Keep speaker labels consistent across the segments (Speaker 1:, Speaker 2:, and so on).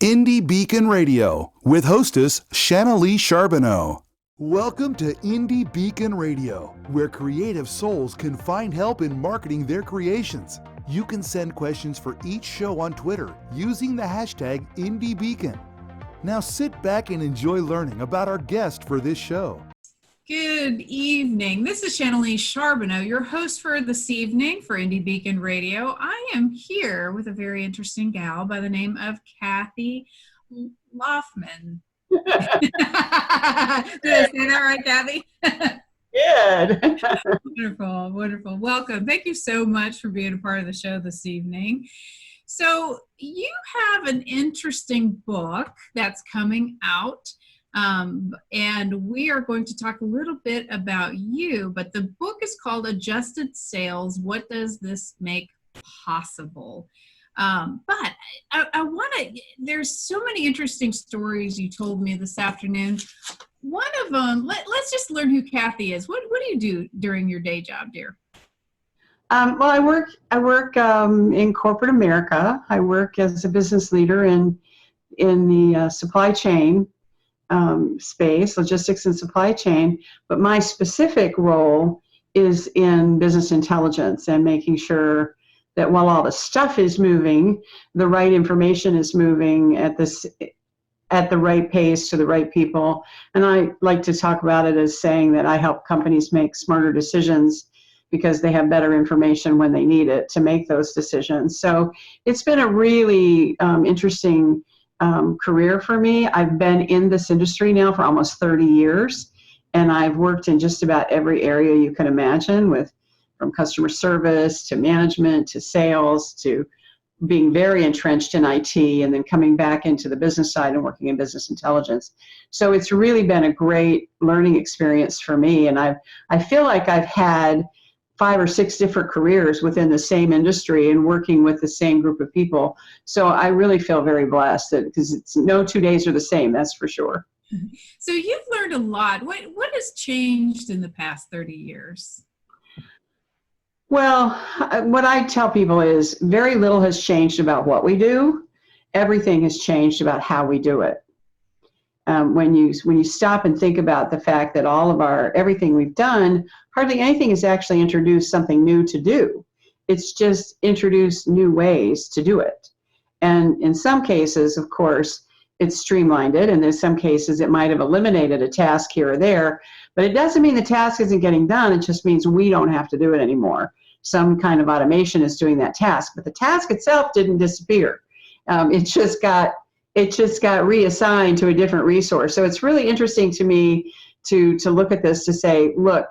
Speaker 1: Indie Beacon Radio with hostess Shanalee Sharboneau. Welcome to Indie Beacon Radio, where creative souls can find help in marketing their creations. You can send questions for each show on Twitter using the hashtag IndieBeacon. Now sit back and enjoy learning about our guest for this show.
Speaker 2: Good evening. This is Shanalee Sharboneau, your host for this evening for Indie Beacon Radio. I am here with a very interesting gal by the name of Kathi Laughman. Did I say that right, Kathi?
Speaker 3: Good.
Speaker 2: Wonderful, wonderful. Welcome. Thank you so much for being a part of the show this evening. So you have an interesting book that's coming out. And we are going to talk a little bit about you, but the book is called Adjusted Sales. What does this make possible? But I want to, there's so many interesting stories you told me this afternoon. One of them, let's just learn who Kathi is. What do you do during your day job, dear?
Speaker 3: Well, I work in corporate America. I work as a business leader in the supply chain space, logistics and supply chain, but my specific role is in business intelligence and making sure that while all the stuff is moving, the right information is moving at the right pace to the right people. And I like to talk about it as saying that I help companies make smarter decisions because they have better information when they need it to make those decisions. So it's been a really interesting career for me. I've been in this industry now for almost 30 years, and I've worked in just about every area you can imagine, from customer service to management to sales to being very entrenched in IT and then coming back into the business side and working in business intelligence. So it's really been a great learning experience for me, and I feel like I've had 5 or 6 different careers within the same industry and working with the same group of people. So I really feel very blessed because it's no 2 days are the same, that's for sure.
Speaker 2: So you've learned a lot. What has changed in the past 30 years?
Speaker 3: Well, what I tell people is very little has changed about what we do. Everything has changed about how we do it. When you stop and think about the fact that all of everything we've done, hardly anything has actually introduced something new to do. It's just introduced new ways to do it. And in some cases, of course, it's streamlined it, and in some cases it might have eliminated a task here or there, but it doesn't mean the task isn't getting done. It just means we don't have to do it anymore. Some kind of automation is doing that task, but the task itself didn't disappear. It just got reassigned to a different resource. So it's really interesting to me to look at this to say, look,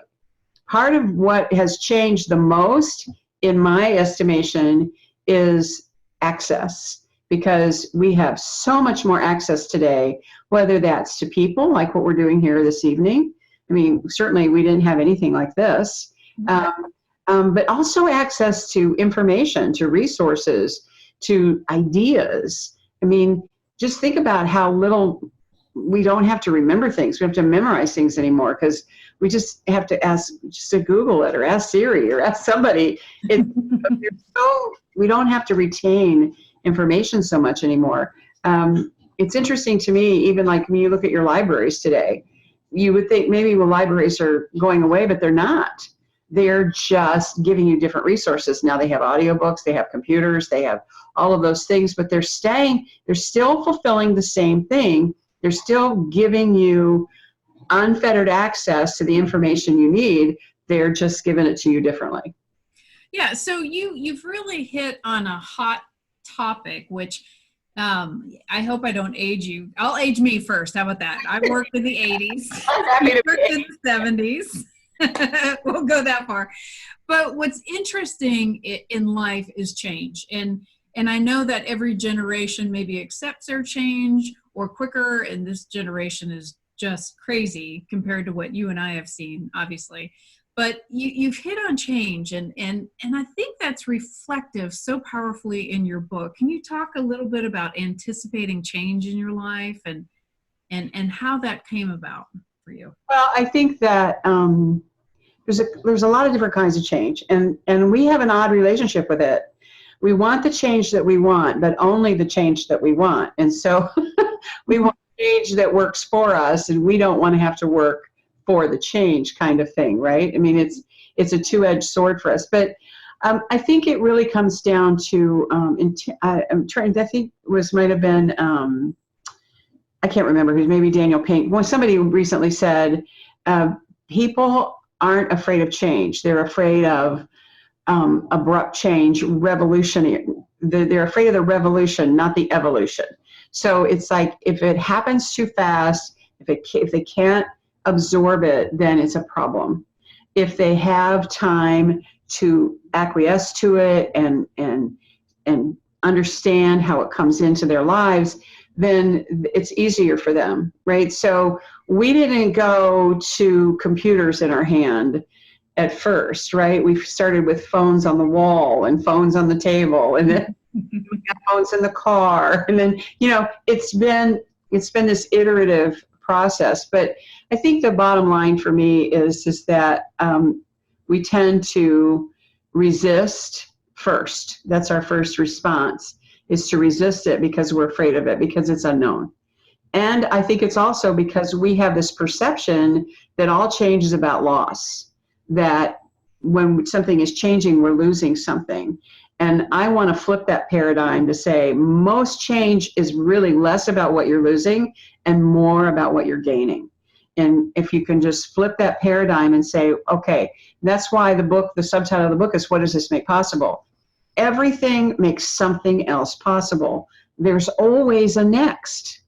Speaker 3: part of what has changed the most, in my estimation, is access, because we have so much more access today, whether that's to people, like what we're doing here this evening. I mean, certainly we didn't have anything like this, but also access to information, to resources, to ideas. I mean, just think about how little we don't have to remember things. We have to memorize things anymore because we just have to Google it or ask Siri or ask somebody. We don't have to retain information so much anymore. It's interesting to me, even like when you look at your libraries today, you would think maybe libraries are going away, but they're not. They're just giving you different resources. Now they have audiobooks, they have computers, they have all of those things, but they're still fulfilling the same thing. They're still giving you unfettered access to the information you need. They're just giving it to you differently.
Speaker 2: Yeah, so you've really hit on a hot topic, which I hope I don't age you. I'll age me first. How about that? I worked in the 80s. I worked in the 70s. We'll go that far. But what's interesting in life is change. And I know that every generation maybe accepts their change or quicker, and this generation is just crazy compared to what you and I have seen, obviously. But you've hit on change, and I think that's reflective so powerfully in your book. Can you talk a little bit about anticipating change in your life and how that came about for you?
Speaker 3: Well, I think that there's a lot of different kinds of change, and we have an odd relationship with it. we want the change that we want, but only the change that we want. And so we want change that works for us, and we don't want to have to work for the change kind of thing, right? I mean, it's a two-edged sword for us. But I think it really comes down to, I think it might have been, I can't remember who's, maybe Daniel Pink. Well, somebody recently said, people aren't afraid of change. They're afraid of abrupt change, revolutionary. They're afraid of the revolution, not the evolution. So it's like, if it happens too fast, if they can't absorb it, then it's a problem. If they have time to acquiesce to it and understand how it comes into their lives, then it's easier for them, right? So we didn't go to computers in our hand at first, right? We started with phones on the wall and phones on the table, and then we got phones in the car, and then, it's been this iterative process. But I think the bottom line for me is that we tend to resist first. That's our first response, is to resist it because we're afraid of it, because it's unknown. And I think it's also because we have this perception that all change is about loss, that when something is changing, we're losing something. And I want to flip that paradigm to say most change is really less about what you're losing and more about what you're gaining. And if you can just flip that paradigm and say, okay, that's why the subtitle of the book is, what does this make possible? Everything makes something else possible. There's always a next.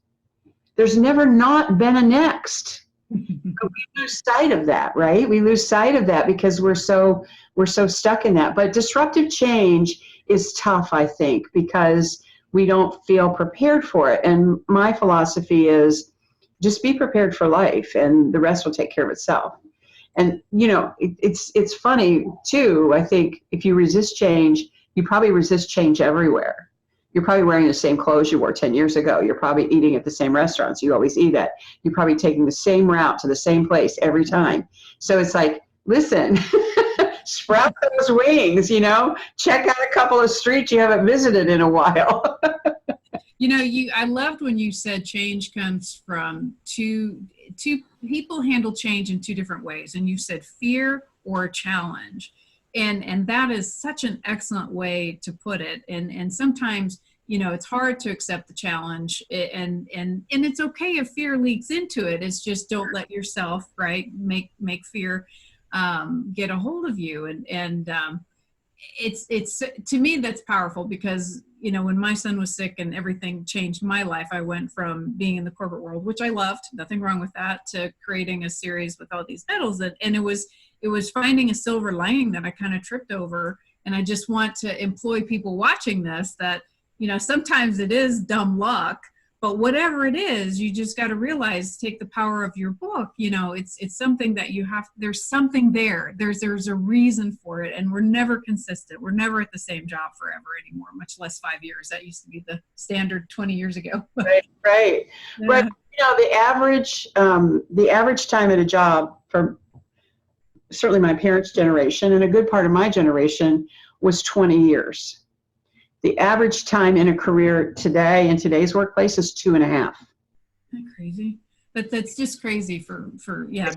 Speaker 3: There's never not been a next. But we lose sight of that, right? We lose sight of that because we're so stuck in that. But disruptive change is tough, I think, because we don't feel prepared for it. And my philosophy is just be prepared for life, and the rest will take care of itself. And it's funny too. I think if you resist change, you probably resist change everywhere. You're probably wearing the same clothes you wore 10 years ago. You're probably eating at the same restaurants you always eat at. You're probably taking the same route to the same place every time. So it's like, listen, sprout those wings, check out a couple of streets you haven't visited in a while.
Speaker 2: I loved when you said change comes from two people handle change in two different ways. And you said fear or challenge. And that is such an excellent way to put it. And sometimes, it's hard to accept the challenge, and it's okay if fear leaks into it. It's just, don't let yourself, right, make fear get a hold of you. And it's to me, that's powerful, because when my son was sick and everything changed my life, I went from being in the corporate world, which I loved, nothing wrong with that, to creating a series with all these medals. And it was finding a silver lining that I kind of tripped over. And I just want to employ people watching this that, sometimes it is dumb luck, but whatever it is, you just got to realize, take the power of your book. It's something that there's something there. There's a reason for it. And we're never consistent. We're never at the same job forever anymore, much less 5 years. That used to be the standard 20 years ago.
Speaker 3: Right.
Speaker 2: Yeah.
Speaker 3: But, the average time at a job for certainly my parents' generation and a good part of my generation was 20 years. The average time in a career today, in today's workplace, is 2.5.
Speaker 2: Isn't that crazy? But that's just crazy for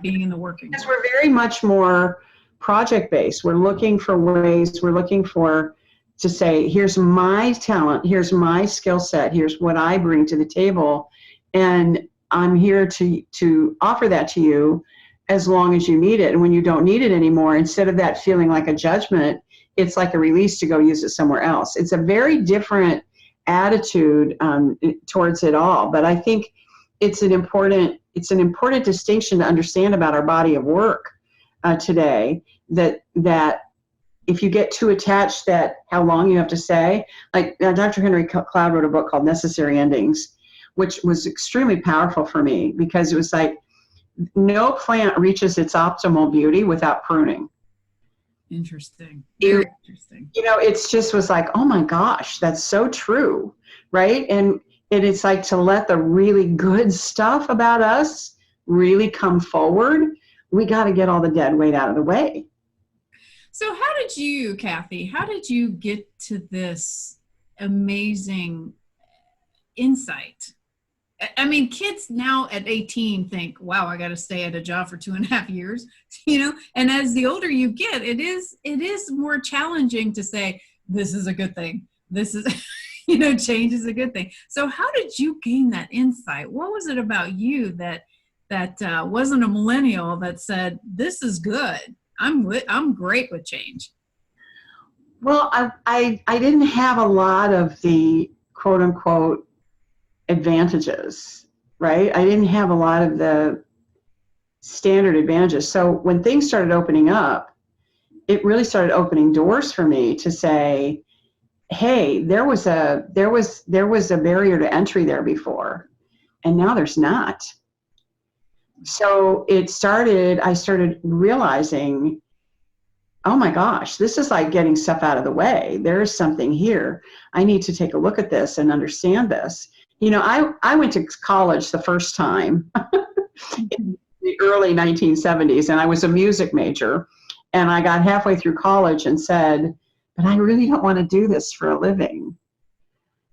Speaker 2: being in the working world.
Speaker 3: Because we're very much more project-based. We're looking for ways, to say, here's my talent, here's my skill set, here's what I bring to the table, and I'm here to offer that to you as long as you need it. And when you don't need it anymore, instead of that feeling like a judgment, it's like a release to go use it somewhere else. It's a very different attitude towards it all. But I think it's an important distinction to understand about our body of work today, that if you get too attached that how long you have to say, like Dr. Henry Cloud wrote a book called Necessary Endings, which was extremely powerful for me, because it was like, no plant reaches its optimal beauty without pruning.
Speaker 2: Interesting.
Speaker 3: Very interesting. It's just was like, oh my gosh, that's so true, right? And it's like, to let the really good stuff about us really come forward, we got to get all the dead weight out of the way.
Speaker 2: So how did you, Kathi, how did you get to this amazing insight? I mean, kids now at 18 think, wow, I got to stay at a job for 2.5 years, and as the older you get, it is more challenging to say, this is a good thing. This is, change is a good thing. So how did you gain that insight? What was it about you that wasn't a millennial that said, this is good? I'm great with change.
Speaker 3: Well, I didn't have a lot of the quote unquote advantages, right? I didn't have a lot of the standard advantages. So when things started opening up, it really started opening doors for me to say, hey, there was a barrier to entry there before, and now there's not. So I started realizing, oh my gosh, this is like getting stuff out of the way. There is something here. I need to take a look at this and understand this. I went to college the first time in the early 1970s, and I was a music major. And I got halfway through college and said, but I really don't want to do this for a living,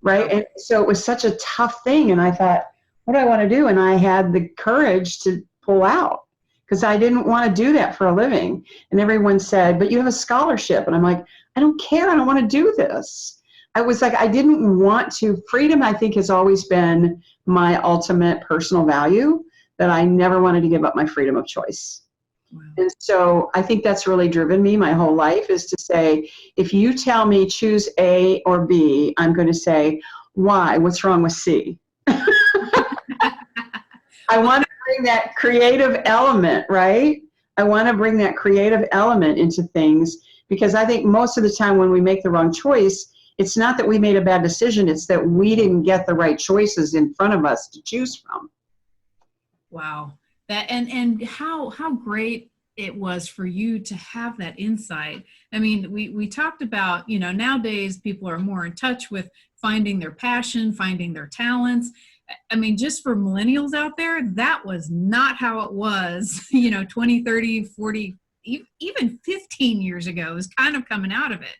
Speaker 3: right? And so it was such a tough thing. And I thought, what do I want to do? And I had the courage to pull out because I didn't want to do that for a living. And everyone said, but you have a scholarship. And I'm like, I don't care. I don't want to do this. I was like, I didn't want to. Freedom, I think, has always been my ultimate personal value, that I never wanted to give up my freedom of choice. Wow. And so I think that's really driven me my whole life, is to say, if you tell me choose A or B, I'm going to say, why? What's wrong with C? I want to bring that creative element, right? I want to bring that creative element into things, because I think most of the time when we make the wrong choice, it's not that we made a bad decision, it's that we didn't get the right choices in front of us to choose from.
Speaker 2: Wow. That and how great it was for you to have that insight. I mean, we talked about, nowadays people are more in touch with finding their passion, finding their talents. I mean, just for millennials out there, that was not how it was, 20, 30, 40, even 15 years ago. It was kind of coming out of it,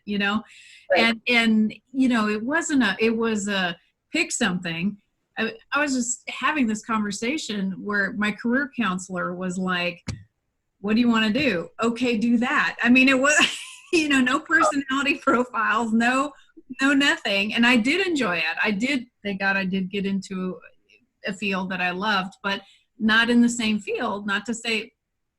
Speaker 2: Right. And it was a pick something. I was just having this conversation where my career counselor was like, what do you want to do? Okay, do that. I mean, it was, no personality profiles, no nothing. And I did enjoy it. Thank God I did get into a field that I loved, but not in the same field. Not to say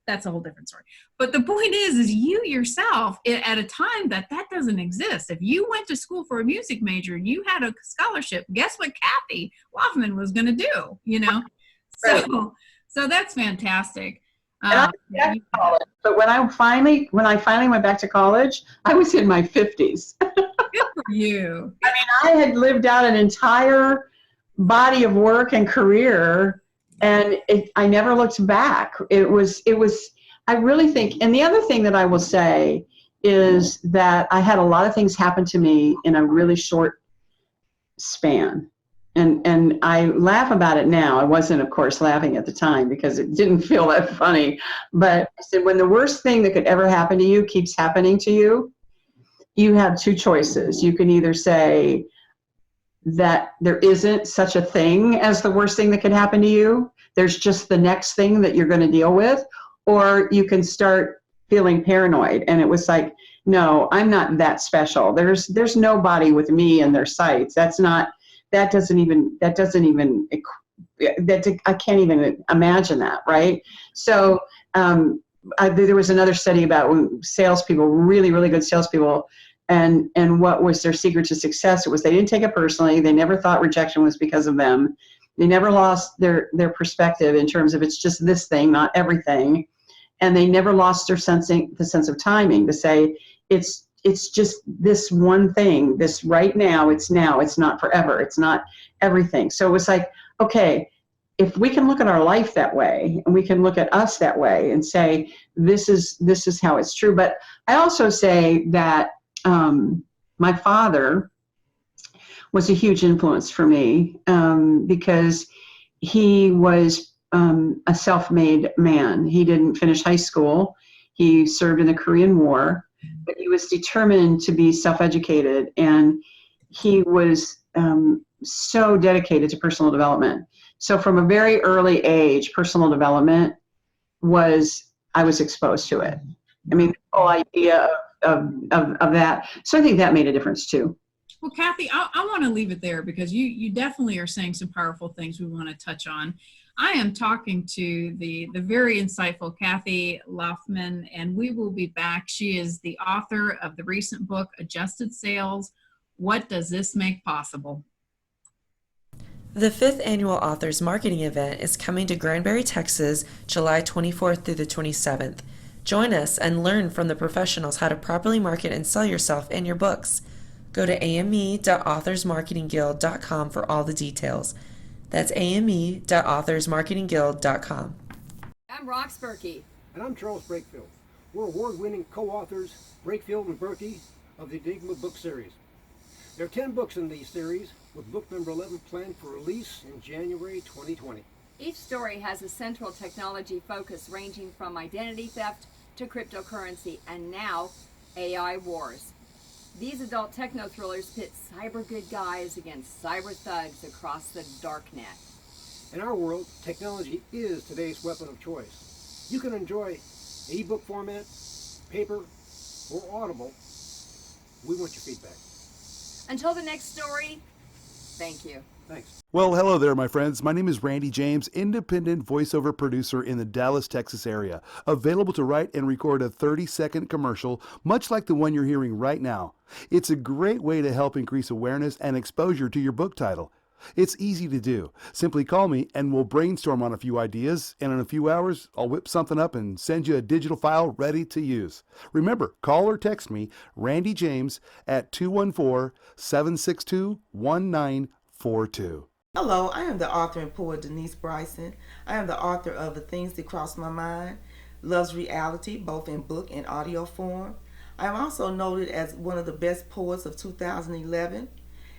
Speaker 2: that's a whole different story. But the point is you yourself, at a time that doesn't exist, if you went to school for a music major and you had a scholarship, guess what Kathi Laughman was going to do, Right. So that's fantastic.
Speaker 3: And but when I finally went back to college, I was in my 50s.
Speaker 2: Good for you.
Speaker 3: I mean, I had lived out an entire body of work and career, and I never looked back. It was, I really think, and the other thing that I will say is that I had a lot of things happen to me in a really short span. And I laugh about it now. I wasn't, of course, laughing at the time because it didn't feel that funny. But I said, when the worst thing that could ever happen to you keeps happening to you, you have two choices. You can either say that there isn't such a thing as the worst thing that could happen to you. There's just the next thing that you're going to deal with. Or you can start feeling paranoid. And it was like, no, I'm not that special. There's nobody with me in their sights. I can't even imagine that, right? So there was another study about when salespeople, really, really good salespeople, and what was their secret to success? It was they didn't take it personally. They never thought rejection was because of them. They never lost their perspective in terms of it's just this thing, not everything. And they never lost the sense of timing to say it's just this one thing, this right now, it's not forever, it's not everything. So it was like, okay, if we can look at our life that way, and we can look at us that way and say, this is how it's true. But I also say that my father was a huge influence for me because he was a self-made man. He didn't finish high school. He served in the Korean War. but he was determined to be self-educated, and he was so dedicated to personal development. So from a very early age, personal development I was exposed to it. I mean, the whole idea of that. So I think that made a difference too.
Speaker 2: Well, Kathi, I want to leave it there because you definitely are saying some powerful things we want to touch on. I am talking to the very insightful Kathi Laughman, and we will be back. She is the author of the recent book, Adjusted Sales, What Does This Make Possible?
Speaker 4: The 5th annual Authors Marketing Event is coming to Granbury, Texas, July 24th through the 27th. Join us and learn from the professionals how to properly market and sell yourself and your books. Go to ame.authorsmarketingguild.com for all the details. That's ame.authorsmarketingguild.com.
Speaker 5: I'm Rox Berkey.
Speaker 6: And I'm Charles Brakefield. We're award-winning co-authors, Brakefield and Berkey, of the Enigma book series. There are 10 books in the series, with book number 11 planned for release in January 2020.
Speaker 5: Each story has a central technology focus ranging from identity theft to cryptocurrency and now AI wars. These adult techno thrillers pit cyber good guys against cyber thugs across the darknet.
Speaker 6: In our world, technology is today's weapon of choice. You can enjoy ebook format, paper, or Audible. We want your feedback.
Speaker 5: Until the next story, thank you.
Speaker 6: Thanks.
Speaker 1: Well, hello there, my friends. My name is Randy James, independent voiceover producer in the Dallas, Texas area, available to write and record a 30-second commercial, much like the one you're hearing right now. It's a great way to help increase awareness and exposure to your book title. It's easy to do. Simply call me and we'll brainstorm on a few ideas, and in a few hours, I'll whip something up and send you a digital file ready to use. Remember, call or text me, Randy James, at 214-762-1942.
Speaker 7: Hello, I am the author and poet Denise Bryson. I am the author of The Things That Cross My Mind, Love's Reality, both in book and audio form. I am also noted as one of the best poets of 2011.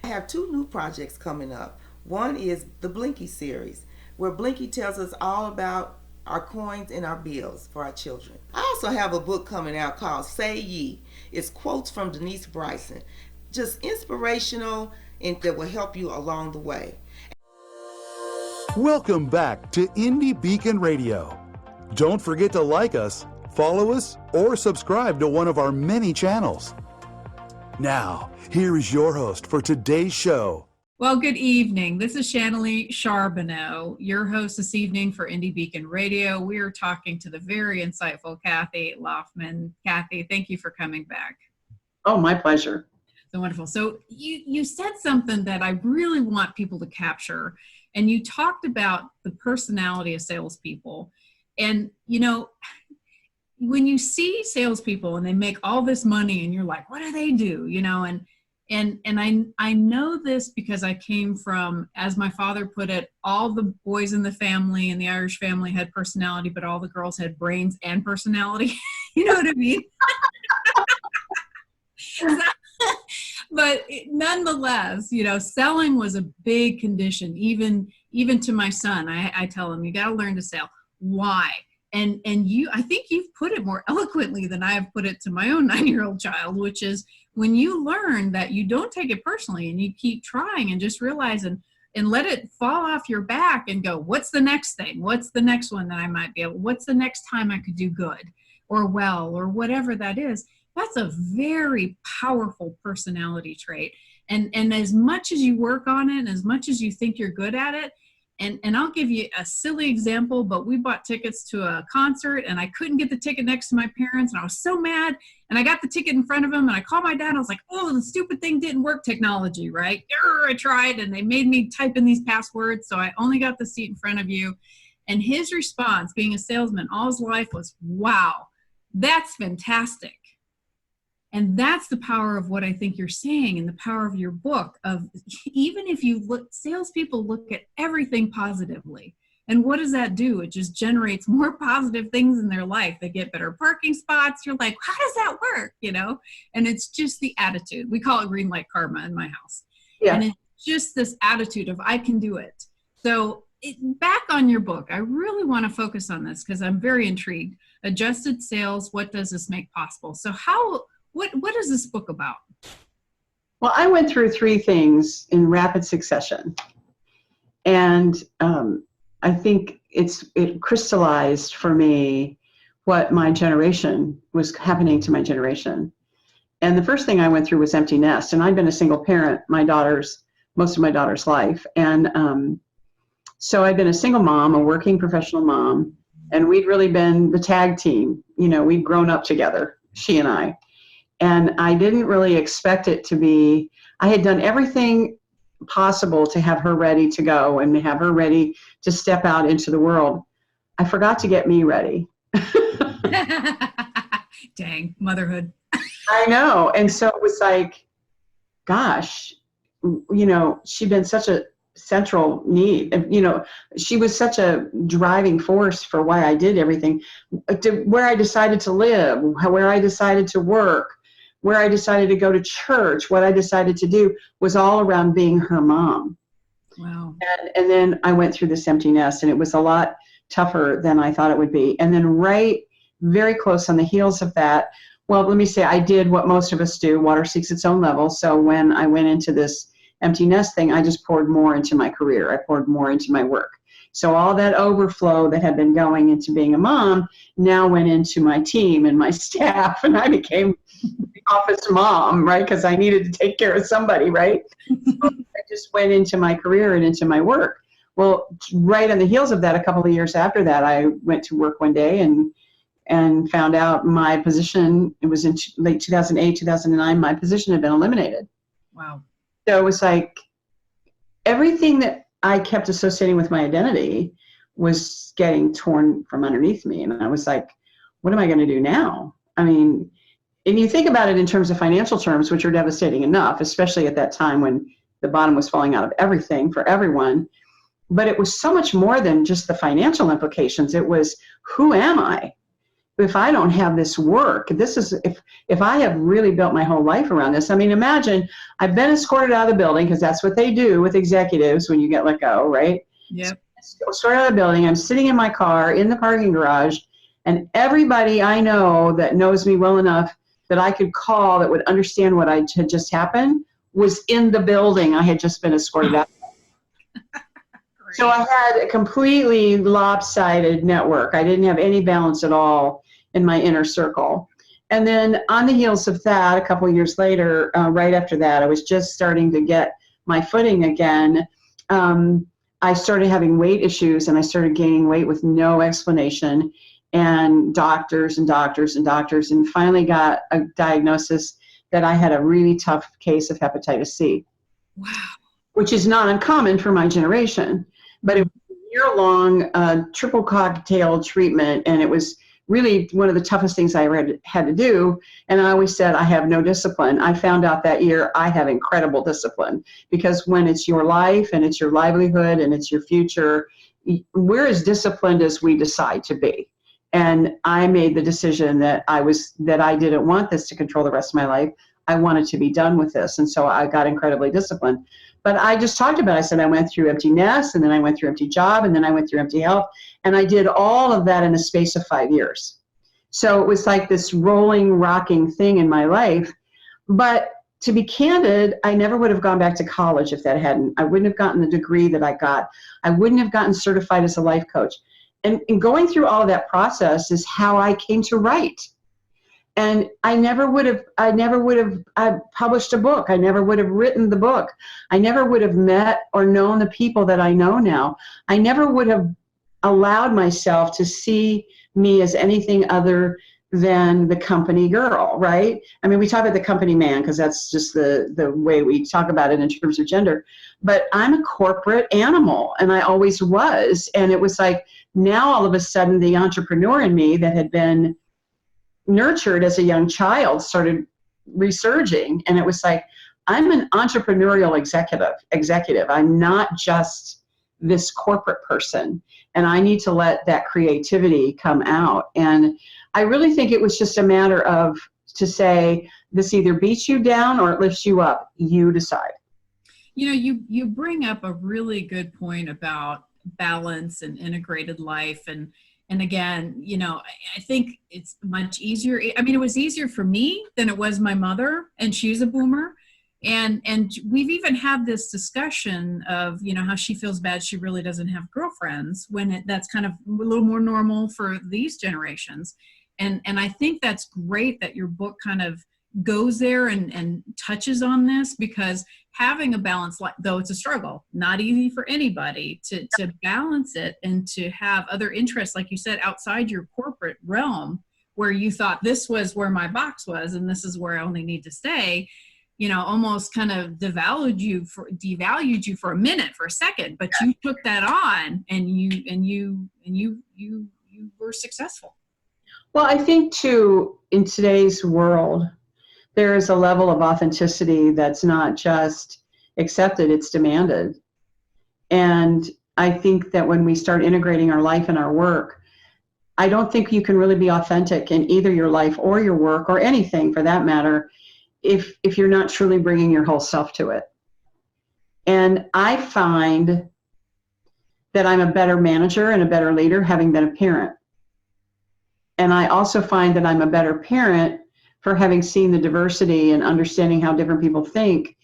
Speaker 7: I have 2 new projects coming up. One is the Blinky series, where Blinky tells us all about our coins and our bills for our children. I also have a book coming out called Say Ye. It's quotes from Denise Bryson, just inspirational and that will help you along the way.
Speaker 1: Welcome back to Indie Beacon Radio. Don't forget to like us, follow us, or subscribe to one of our many channels. Now, here is your host for today's show.
Speaker 2: Well, good evening. This is Shanalee Sharboneau, your host this evening for Indie Beacon Radio. We are talking to the very insightful Kathi Laughman. Kathi, thank you for coming back.
Speaker 3: Oh, my pleasure.
Speaker 2: So wonderful. So you said something that I really want people to capture, and you talked about the personality of salespeople. And, you know, when you see salespeople and they make all this money and you're like, what do they do? You know, and I know this because I came from, as my father put it, all the boys in the family and the Irish family had personality, but all the girls had brains and personality. You know what I mean? But nonetheless, you know, selling was a big condition, even to my son. I tell him, you got to learn to sell. Why? And I think you've put it more eloquently than I have put it to my own 9-year-old child, which is when you learn that you don't take it personally and you keep trying and just realize and let it fall off your back and go, what's the next thing? What's the next one that I might be able? What's the next time I could do good or well or whatever that is? That's a very powerful personality trait. And as much as you work on it, and as much as you think you're good at it, and I'll give you a silly example, but we bought tickets to a concert and I couldn't get the ticket next to my parents and I was so mad, and I got the ticket in front of them and I called my dad and I was like, oh, the stupid thing didn't work, technology, right? I tried and they made me type in these passwords, so I only got the seat in front of you. And his response, being a salesman all his life, was, wow, that's fantastic. And that's the power of what I think you're saying, and the power of your book, of even if you look, salespeople look at everything positively. And what does that do? It just generates more positive things in their life. They get better parking spots. You're like, how does that work? You know? And it's just the attitude. We call it green light karma in my house. Yeah. And it's just this attitude of, I can do it. So back on your book, I really want to focus on this because I'm very intrigued. Adjusted sales, what does this make possible? So What is this book about?
Speaker 3: Well, I went through three things in rapid succession. And I think it crystallized for me what my generation was happening to my generation. And the first thing I went through was empty nest. And I'd been a single parent most of my daughter's life. And so I'd been a single mom, a working professional mom, and we'd really been the tag team. We'd grown up together, she and I. And I didn't really expect it to be, I had done everything possible to have her ready to go and to have her ready to step out into the world. I forgot to get me ready.
Speaker 2: Dang, motherhood.
Speaker 3: I know. And so it was like, gosh, she'd been such a central need. She was such a driving force for why I did everything, where I decided to live, where I decided to work, where I decided to go to church, what I decided to do was all around being her mom.
Speaker 2: Wow.
Speaker 3: And then I went through this empty nest, and it was a lot tougher than I thought it would be. And then very close on the heels of that, well, let me say I did what most of us do. Water seeks its own level. So when I went into this empty nest thing, I just poured more into my career. I poured more into my work. So all that overflow that had been going into being a mom now went into my team and my staff, and I became the office mom, right? Because I needed to take care of somebody, right? So I just went into my career and into my work. Well, right on the heels of that, a couple of years after that, I went to work one day and found out my position, it was in late 2008, 2009, my position had been eliminated.
Speaker 2: Wow.
Speaker 3: So it was like everything that I kept associating with my identity was getting torn from underneath me. And I was like, what am I going to do now? I mean, and you think about it in terms of financial terms, which are devastating enough, especially at that time when the bottom was falling out of everything for everyone. But it was so much more than just the financial implications. It was, who am I? If I don't have this work, if I have really built my whole life around this. I mean, imagine I've been escorted out of the building, because that's what they do with executives when you get let go, right?
Speaker 2: Yep.
Speaker 3: So escorted out of the building. I'm sitting in my car in the parking garage, and everybody I know that knows me well enough that I could call that would understand what had just happened was in the building I had just been escorted out. So I had a completely lopsided network. I didn't have any balance at all in my inner circle. And then on the heels of that, a couple of years later, right after that, I was just starting to get my footing again. I started having weight issues, and I started gaining weight with no explanation, and doctors, and finally got a diagnosis that I had a really tough case of hepatitis C.
Speaker 2: Wow. Which
Speaker 3: is not uncommon for my generation. But it was a year-long triple cocktail treatment, and it was really one of the toughest things I ever had to do. And I always said, I have no discipline. I found out that year I have incredible discipline, because when it's your life and it's your livelihood and it's your future, we're as disciplined as we decide to be. And I made the decision that I didn't want this to control the rest of my life. I wanted to be done with this. And so I got incredibly disciplined. But I just talked about it. I said I went through empty nest, and then I went through empty job, and then I went through empty health. And I did all of that in the space of 5 years. So it was like this rolling, rocking thing in my life. But to be candid, I never would have gone back to college if that hadn't. I wouldn't have gotten the degree that I got. I wouldn't have gotten certified as a life coach. And going through all of that process is how I came to write. And I never would have published a book. I never would have written the book. I never would have met or known the people that I know now. I never would have allowed myself to see me as anything other than the company girl, right? I mean, we talk about the company man because that's just the way we talk about it in terms of gender. But I'm a corporate animal, and I always was. And it was like now all of a sudden the entrepreneur in me that had been nurtured as a young child started resurging, and it was like, I'm an entrepreneurial executive. I'm not just this corporate person, and I need to let that creativity come out. And I really think it was just a matter of to say, this either beats you down or it lifts you up. You decide.
Speaker 2: You know, you bring up a really good point about balance and integrated life, and And again, I think it's much easier. I mean, it was easier for me than it was my mother, and she's a boomer. And we've even had this discussion of, how she feels bad she really doesn't have girlfriends, when that's kind of a little more normal for these generations. And I think that's great that your book kind of goes there and touches on this, because having a balance, though it's a struggle, not easy for anybody to balance it, and to have other interests, like you said, outside your corporate realm, where you thought this was where my box was and this is where I only need to stay, almost kind of devalued you for a minute, for a second, but you took that on, and you were successful.
Speaker 3: Well, I think too, in today's world, there is a level of authenticity that's not just accepted, it's demanded. And I think that when we start integrating our life and our work, I don't think you can really be authentic in either your life or your work, or anything for that matter, if you're not truly bringing your whole self to it. And I find that I'm a better manager and a better leader having been a parent. And I also find that I'm a better parent for having seen the diversity and understanding how different people think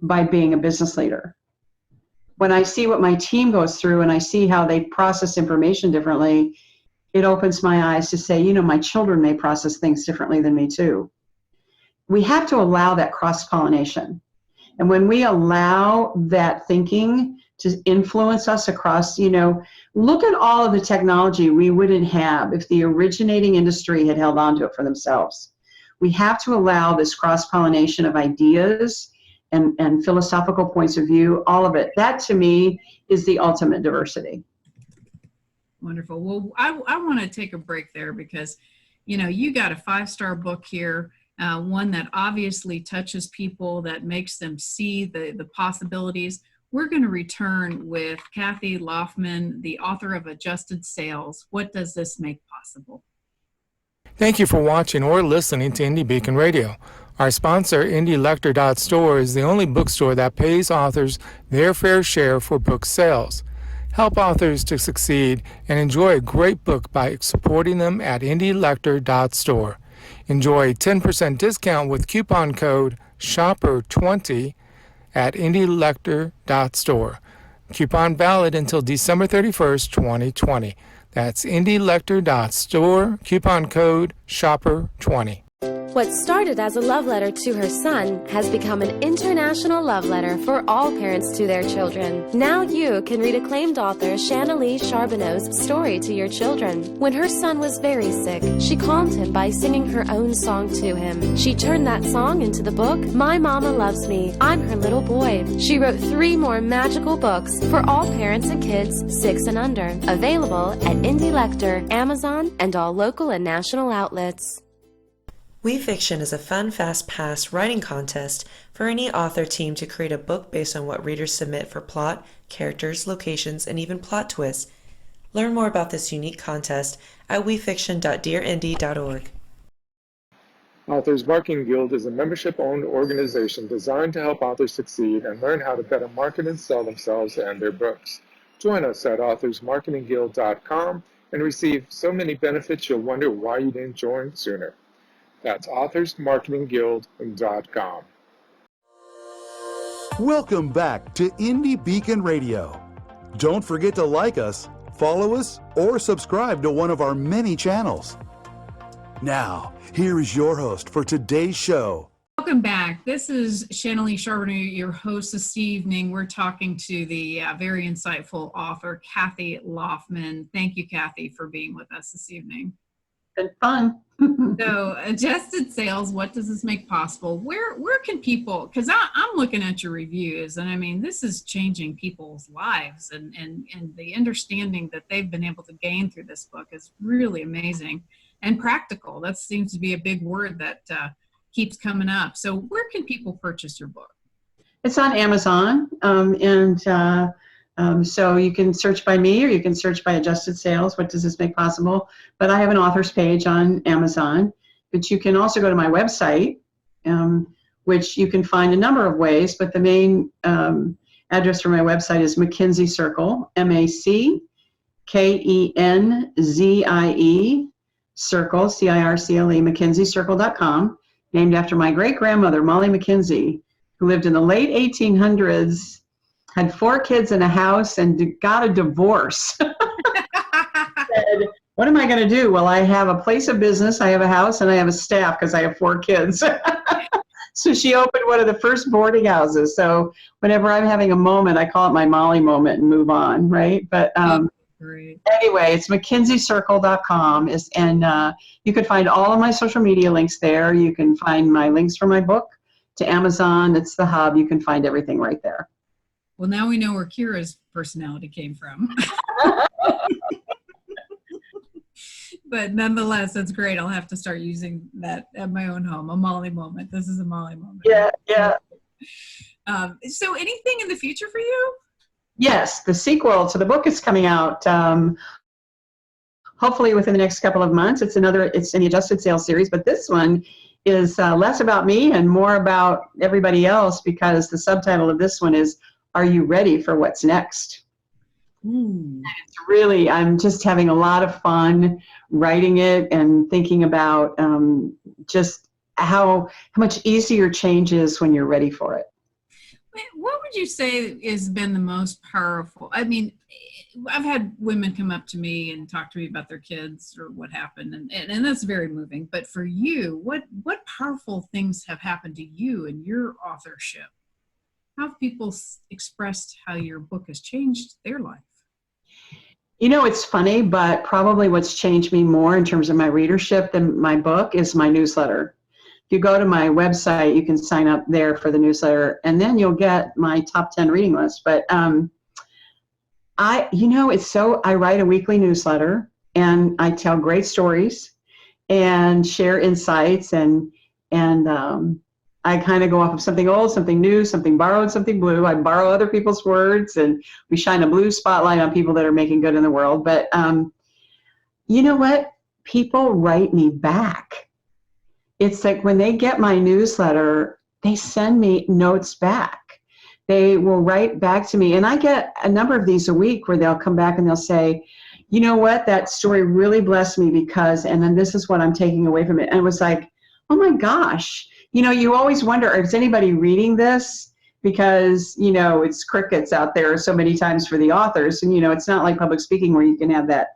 Speaker 3: by being a business leader. When I see what my team goes through and I see how they process information differently, it opens my eyes to say, my children may process things differently than me too. We have to allow that cross-pollination. And when we allow that thinking to influence us across, look at all of the technology we wouldn't have if the originating industry had held on to it for themselves. We have to allow this cross-pollination of ideas and philosophical points of view, all of it. That, to me, is the ultimate diversity.
Speaker 2: Wonderful. Well, I want to take a break there, because, you got a 5-star book here, one that obviously touches people, that makes them see the possibilities. We're going to return with Kathi Laughman, the author of Adjusted Sales. What does this make possible?
Speaker 8: Thank you for watching or listening to Indie Beacon Radio. Our sponsor, IndieLector.store, is the only bookstore that pays authors their fair share for book sales. Help authors to succeed and enjoy a great book by supporting them at IndieLector.store. Enjoy a 10% discount with coupon code SHOPPER20 at IndieLector.store. Coupon valid until December 31st, 2020. That's IndieLector.store, coupon code SHOPPER20.
Speaker 9: What started as a love letter to her son has become an international love letter for all parents to their children. Now you can read acclaimed author Shanalee Sharboneau's story to your children. When her son was very sick, she calmed him by singing her own song to him. She turned that song into the book, My Mama Loves Me, I'm Her Little Boy. She wrote 3 more magical books for all parents and kids 6 and under. Available at Indie Lector, Amazon, and all local and national outlets.
Speaker 4: We Fiction is a fun, fast-paced writing contest for any author team to create a book based on what readers submit for plot, characters, locations, and even plot twists. Learn more about this unique contest at wefiction.dearindie.org.
Speaker 8: Authors Marketing Guild is a membership-owned organization designed to help authors succeed and learn how to better market and sell themselves and their books. Join us at authorsmarketingguild.com and receive so many benefits you'll wonder why you didn't join sooner. That's authorsmarketingguild.com.
Speaker 1: Welcome back to Indie Beacon Radio. Don't forget to like us, follow us, or subscribe to one of our many channels. Now, here is your host for today's show.
Speaker 2: Welcome back. This is Shanalee Sharboneau, your host this evening. We're talking to the very insightful author, Kathi Laughman. Thank you, Kathi, for being with us this evening.
Speaker 3: Been fun.
Speaker 2: So, Adjusted Sales, what does this make possible? Where can people, because I'm looking at your reviews, and I mean, this is changing people's lives, and the understanding that they've been able to gain through this book is really amazing and practical. That seems to be a big word that keeps coming up. So where can people purchase your book?
Speaker 3: It's on Amazon, so you can search by me, or you can search by Adjusted Sales. What does this make possible? But I have an author's page on Amazon. But you can also go to my website, which you can find a number of ways. But the main address for my website is McKinsey Circle, KENZIE, Circle, CIRCLE, McKinseyCircle.com, named after my great-grandmother, Molly McKinsey, who lived in the late 1800s, had 4 kids in a house, and got a divorce. Said, what am I going to do? Well, I have a place of business, I have a house, and I have a staff because I have 4 kids. So she opened one of the first boarding houses. So whenever I'm having a moment, I call it my Molly moment and move on, right? But anyway, it's McKinseyCircle.com, and you can find all of my social media links there. You can find my links for my book to Amazon. It's the hub. You can find everything right there.
Speaker 2: Well, now we know where Kira's personality came from. But nonetheless, that's great. I'll have to start using that at my own home. A Molly moment. This is a Molly moment.
Speaker 3: Yeah.
Speaker 2: So anything in the future for you?
Speaker 3: Yes, the sequel to the book is coming out hopefully within the next couple of months. It's in the Adjusted Sales series, but this one is less about me and more about everybody else, because the subtitle of this one is, Are You Ready for What's Next? It's really, I'm just having a lot of fun writing it and thinking about just how much easier change is when you're ready for it.
Speaker 2: What would you say has been the most powerful? I mean, I've had women come up to me and talk to me about their kids or what happened, and that's very moving. But for you, what powerful things have happened to you in your authorship? How have people expressed how your book has changed their life?
Speaker 3: You know, it's funny, but probably what's changed me more in terms of my readership than my book is my newsletter. If you go to my website, you can sign up there for the newsletter, and then you'll get my top 10 reading list. But I write a weekly newsletter, and I tell great stories and share insights, and I kind of go off of something old, something new, something borrowed, something blue. I borrow other people's words, and we shine a blue spotlight on people that are making good in the world. But you know what? People write me back. It's like when they get my newsletter, they send me notes back. They will write back to me. And I get a number of these a week where they'll come back and they'll say, you know what, that story really blessed me because, and then this is what I'm taking away from it. And it was like, oh my gosh. You know, you always wonder, is anybody reading this? Because, you know, it's crickets out there so many times for the authors. And, you know, it's not like public speaking where you can have that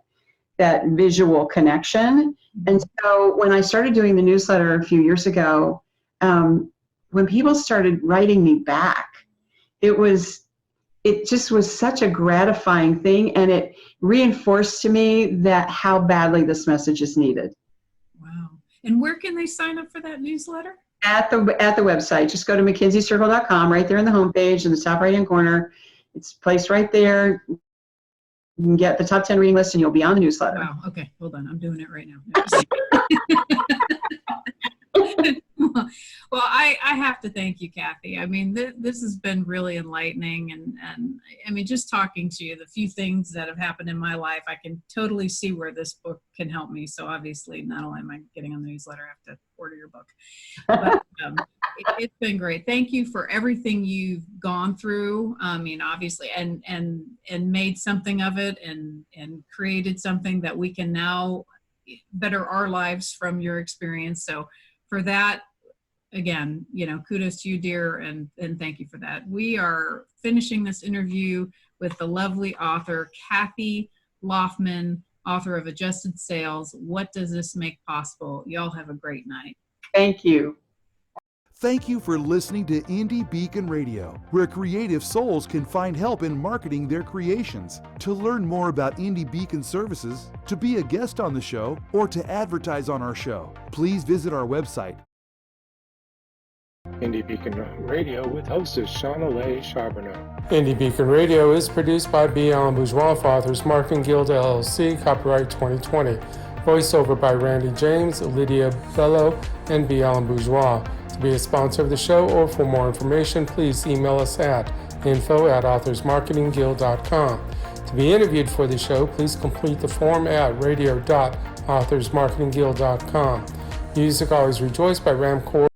Speaker 3: visual connection. And so when I started doing the newsletter a few years ago, when people started writing me back, it just was such a gratifying thing. And it reinforced to me that how badly this message is needed.
Speaker 2: Wow. And where can they sign up for that newsletter?
Speaker 3: At the website. Just go to McKinseyCircle.com, right there in the homepage in the top right-hand corner. It's placed right there. You can get the top 10 reading list and you'll be on the newsletter.
Speaker 2: Wow. Okay. Hold on. I'm doing it right now. Well, I have to thank you, Kathi. I mean, this has been really enlightening. And I mean, just talking to you, the few things that have happened in my life, I can totally see where this book can help me. So obviously, not only am I getting on the newsletter, I have to order your book. But it's been great. Thank you for everything you've gone through. I mean, obviously, and made something of it and created something that we can now better our lives from your experience. So for that, again, you know, kudos to you, dear, and thank you for that. We are finishing this interview with the lovely author, Kathi Laughman, author of Adjusted Sales. What Does This Make Possible? Y'all have a great night.
Speaker 3: Thank you.
Speaker 1: Thank you for listening to Indie Beacon Radio, where creative souls can find help in marketing their creations. To learn more about Indie Beacon services, to be a guest on the show, or to advertise on our show, please visit our website.
Speaker 8: Indie Beacon Radio with hostess Shanalee Sharboneau. Indie Beacon Radio is produced by B. Allen Bourgeois for Authors Marketing Guild LLC, copyright 2020. Voiceover by Randy James, Lydia Bello, and B. Allen Bourgeois. To be a sponsor of the show or for more information, please email us at info@authorsmarketingguild.com. To be interviewed for the show, please complete the form at radio.authorsmarketingguild.com. Music Always Rejoice by Ramcore.